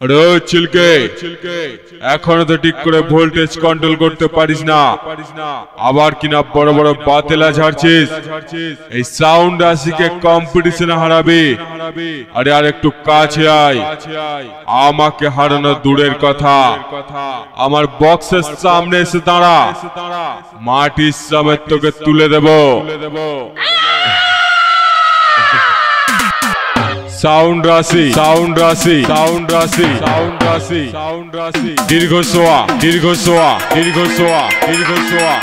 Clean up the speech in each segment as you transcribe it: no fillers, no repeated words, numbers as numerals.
আরে চিলকে এখনো তো ঠিক করে ভোল্টেজ কন্ট্রোল করতে পারিস না, আবার কিনা বড় বড় বাতেলা ঝাড়ছিস। এই সাউন্ড রাশিকে কম্পিটিশনে হারাবি। আরে আর একটু কাছে আয়, আমাকে হারানো দূরের কথা, আমার বক্সের সামনে এসে দাঁড়া, মাটির সমেত তোকে তুলে দেব। সাউন্ড রাশি, সাউন্ড রাশি, সাউন্ড রাশি, সাউন্ড রাশি, সাউন্ড রাশি, দীর্ঘ সোয়া, দীর্ঘ সোয়া, দীর্ঘ সোয়া, দীর্ঘ সোয়া,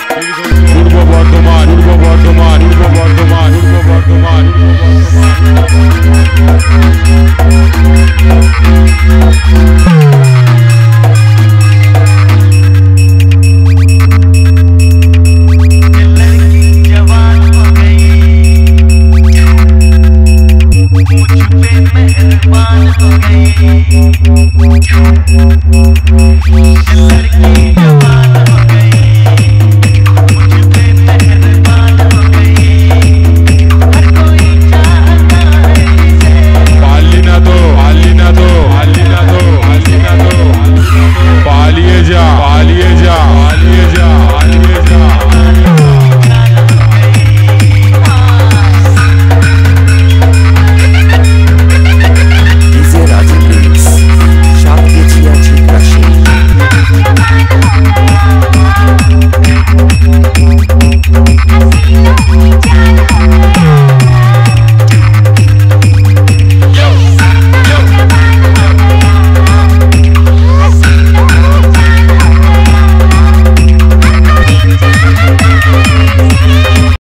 পূর্ব বর্ধমান, পূর্ব বর্ধমান, পূর্ব বর্ধমান, পূর্ব বর্ধমান, পূর্ব বর্ধমান।